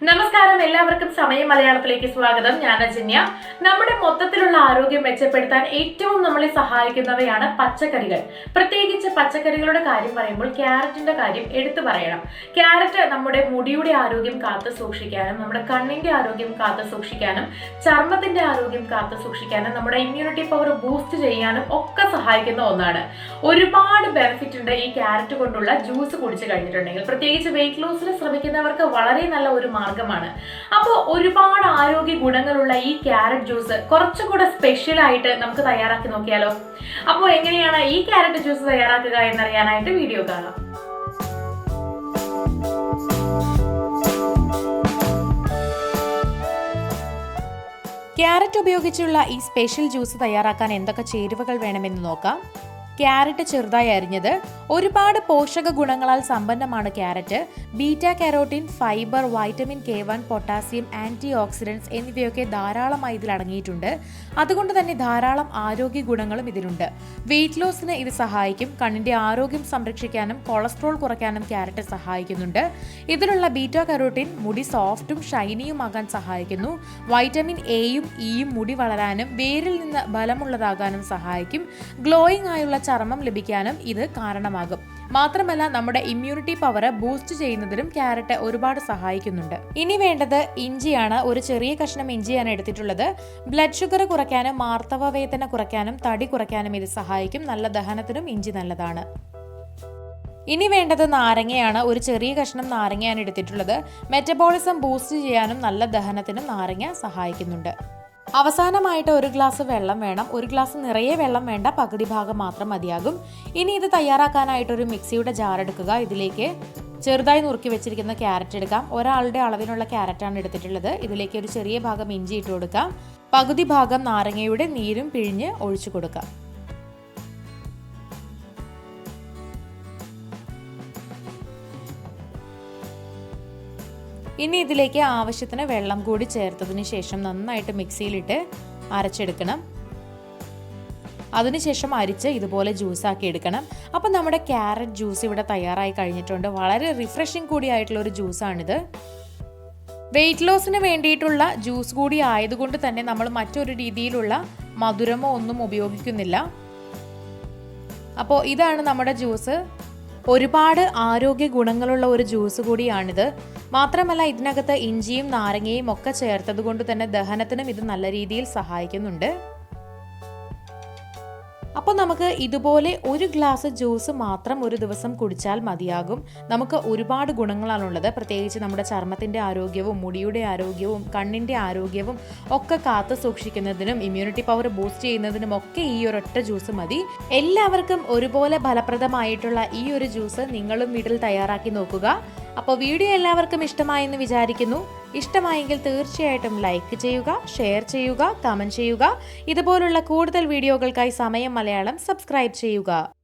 നമസ്കാരം, എല്ലാവർക്കും സമയം മലയാളത്തിലേക്ക് സ്വാഗതം. ഞാൻ അജന്യ. നമ്മുടെ മൊത്തത്തിലുള്ള ആരോഗ്യം മെച്ചപ്പെടുത്താൻ ഏറ്റവും നമ്മളെ സഹായിക്കുന്നവയാണ് പച്ചക്കറികൾ. പ്രത്യേകിച്ച് പച്ചക്കറികളുടെ കാര്യം പറയുമ്പോൾ ക്യാരറ്റിന്റെ കാര്യം എടുത്തു പറയണം. ക്യാരറ്റ് നമ്മുടെ മുടിയുടെ ആരോഗ്യം കാത്തു സൂക്ഷിക്കാനും, നമ്മുടെ കണ്ണിന്റെ ആരോഗ്യം കാത്തു സൂക്ഷിക്കാനും, ചർമ്മത്തിന്റെ ആരോഗ്യം കാത്തു സൂക്ഷിക്കാനും, നമ്മുടെ ഇമ്മ്യൂണിറ്റി പവർ ബൂസ്റ്റ് ചെയ്യാനും ഒക്കെ സഹായിക്കുന്ന ഒന്നാണ്. ഒരുപാട് ബെനിഫിറ്റ് ഉണ്ട് ഈ ക്യാരറ്റ് കൊണ്ടുള്ള ജ്യൂസ് കുടിച്ചു കഴിഞ്ഞിട്ടുണ്ടെങ്കിൽ. പ്രത്യേകിച്ച് വെയിറ്റ് ലോസിന് ശ്രമിക്കുന്നവർക്ക് വളരെ നല്ല ഒരു മാർഗമാണ്. അപ്പോൾ ഒരുപാട് ആരോഗ്യ ഗുണങ്ങളുള്ള ഈ ക്യാരറ്റ് ജ്യൂസ് കുറച്ചുകൂടെ സ്പെഷ്യൽ ആയിട്ട് നമുക്ക് തയ്യാറാക്കി നോക്കിയാലോ? അപ്പോൾ എങ്ങനെയാണ് ഈ ക്യാരറ്റ് ജ്യൂസ് തയ്യാറാക്കുക എന്നറിയാനായിട്ട് വീഡിയോ കാണാം. ക്യാരറ്റ് ഉപയോഗിച്ചുള്ള ഈ സ്പെഷ്യൽ ജ്യൂസ് തയ്യാറാക്കാൻ എന്തൊക്കെ ചേരുവകൾ വേണമെന്ന് നോക്കാം. ക്യാരറ്റ് ചെറുതായി അരിഞ്ഞത്. ഒരുപാട് പോഷക ഗുണങ്ങളാൽ സമ്പന്നമാണ് carrot. Beta carotene, fibre, vitamin K1, potassium, antioxidants എന്നിവയൊക്കെ ധാരാളമായി ഇതിൽ അടങ്ങിയിട്ടുണ്ട്. അതുകൊണ്ട് തന്നെ ധാരാളം ആരോഗ്യ ഗുണങ്ങളും ഇതിലുണ്ട്. വെയിറ്റ് ലോസിന് ഇത് സഹായിക്കും. കണ്ണിന്റെ ആരോഗ്യം സംരക്ഷിക്കാനും കൊളസ്ട്രോൾ കുറയ്ക്കാനും ക്യാരറ്റ് സഹായിക്കുന്നുണ്ട്. ഇതിലുള്ള ബീറ്റ കാരോട്ടിൻ മുടി സോഫ്റ്റും ഷൈനിയുമാകാൻ സഹായിക്കുന്നു. വൈറ്റമിൻ എയും ഇയും മുടി വളരാനും വേരിൽ നിന്ന് ബലമുള്ളതാകാനും സഹായിക്കും. ഗ്ലോയിങ് ആയുള്ള ചർമ്മം ലഭിക്കാനും ഇത് കാരണമാകും. മാത്രമല്ല നമ്മുടെ ഇമ്മ്യൂണിറ്റി പവർ ബൂസ്റ്റ് ചെയ്യുന്നതിനും ക്യാരറ്റ് ഒരുപാട് സഹായിക്കുന്നുണ്ട്. ഇനി വേണ്ടത് ഇഞ്ചിയാണ്. ഒരു ചെറിയ കഷ്ണം ഇഞ്ചിയാണ് എടുത്തിട്ടുള്ളത്. ബ്ലഡ് ഷുഗർ കുറയ്ക്കാനും മാർത്തവ വേദന കുറയ്ക്കാനും തടി കുറയ്ക്കാനും ഇത് സഹായിക്കും. നല്ല ദഹനത്തിനും ഇഞ്ചി നല്ലതാണ്. ഇനി വേണ്ടത് നാരങ്ങയാണ്. ഒരു ചെറിയ കഷ്ണം നാരങ്ങയാണ് എടുത്തിട്ടുള്ളത്. മെറ്റബോളിസം ബൂസ്റ്റ് ചെയ്യാനും നല്ല ദഹനത്തിനും നാരങ്ങ സഹായിക്കുന്നുണ്ട്. അവസാനമായിട്ട് ഒരു ഗ്ലാസ് വെള്ളം വേണം. ഒരു ഗ്ലാസ് നിറയെ വെള്ളം വേണ്ട, പകുതി ഭാഗം മാത്രം മതിയാകും. ഇനി ഇത് തയ്യാറാക്കാനായിട്ടൊരു മിക്സിയുടെ ജാർ എടുക്കുക. ഇതിലേക്ക് ചെറുതായി നുറുക്കി വെച്ചിരിക്കുന്ന ക്യാരറ്റ് എടുക്കാം. ഒരാളുടെ അളവിനുള്ള ക്യാരറ്റാണ് എടുത്തിട്ടുള്ളത്. ഇതിലേക്ക് ഒരു ചെറിയ ഭാഗം ഇഞ്ചി ഇട്ട് കൊടുക്കാം. പകുതി ഭാഗം നാരങ്ങയുടെ നീരും പിഴിഞ്ഞ് ഒഴിച്ചു കൊടുക്കാം. ഇനി ഇതിലേക്ക് ആവശ്യത്തിന് വെള്ളം കൂടി ചേർത്തതിന് ശേഷം നന്നായിട്ട് മിക്സിയിലിട്ട് അരച്ചെടുക്കണം. അതിനുശേഷം അരിച്ച് ഇതുപോലെ ജ്യൂസാക്കി എടുക്കണം. അപ്പം നമ്മുടെ ക്യാരറ്റ് ജ്യൂസ് ഇവിടെ തയ്യാറായി കഴിഞ്ഞിട്ടുണ്ട്. വളരെ റിഫ്രഷിംഗ് കൂടി ആയിട്ടുള്ള ഒരു ജ്യൂസാണിത്. വെയിറ്റ് ലോസിന് വേണ്ടിയിട്ടുള്ള ജ്യൂസ് കൂടി ആയതുകൊണ്ട് തന്നെ നമ്മൾ മറ്റൊരു രീതിയിലുള്ള മധുരമോ ഒന്നും ഉപയോഗിക്കുന്നില്ല. അപ്പോൾ ഇതാണ് നമ്മുടെ ജ്യൂസ്. ഒരുപാട് ആരോഗ്യ ഗുണങ്ങളുള്ള ഒരു ജ്യൂസ് കൂടിയാണിത്. മാത്രമല്ല ഇതിനകത്ത് ഇഞ്ചിയും നാരങ്ങയും ഒക്കെ ചേർത്തത് കൊണ്ട് തന്നെ ദഹനത്തിനും ഇത് നല്ല രീതിയിൽ സഹായിക്കുന്നുണ്ട്. അപ്പോൾ നമുക്ക് ഇതുപോലെ ഒരു ഗ്ലാസ് ജ്യൂസ് മാത്രം ഒരു ദിവസം കുടിച്ചാൽ മതിയാകും. നമുക്ക് ഒരുപാട് ഗുണങ്ങളാണുള്ളത്. പ്രത്യേകിച്ച് നമ്മുടെ ചർമ്മത്തിൻ്റെ ആരോഗ്യവും മുടിയുടെ ആരോഗ്യവും കണ്ണിൻ്റെ ആരോഗ്യവും ഒക്കെ കാത്തു സൂക്ഷിക്കുന്നതിനും ഇമ്മ്യൂണിറ്റി പവർ ബൂസ്റ്റ് ചെയ്യുന്നതിനും ഒക്കെ ഈ ഒരൊറ്റ ജ്യൂസ് മതി. എല്ലാവർക്കും ഒരുപോലെ ഫലപ്രദമായിട്ടുള്ള ഈ ഒരു ജ്യൂസ് നിങ്ങളും വീട്ടിൽ തയ്യാറാക്കി നോക്കുക. അപ്പോൾ വീഡിയോ എല്ലാവർക്കും ഇഷ്ടമായെന്ന് വിചാരിക്കുന്നു. ഇഷ്ടമായെങ്കിൽ തീർച്ചയായിട്ടും ലൈക്ക് ചെയ്യുക, ഷെയർ ചെയ്യുക, കമൻറ്റ് ചെയ്യുക. ഇതുപോലുള്ള കൂടുതൽ വീഡിയോകൾക്കായി സമയം മലയാളം സബ്സ്ക്രൈബ് ചെയ്യുക.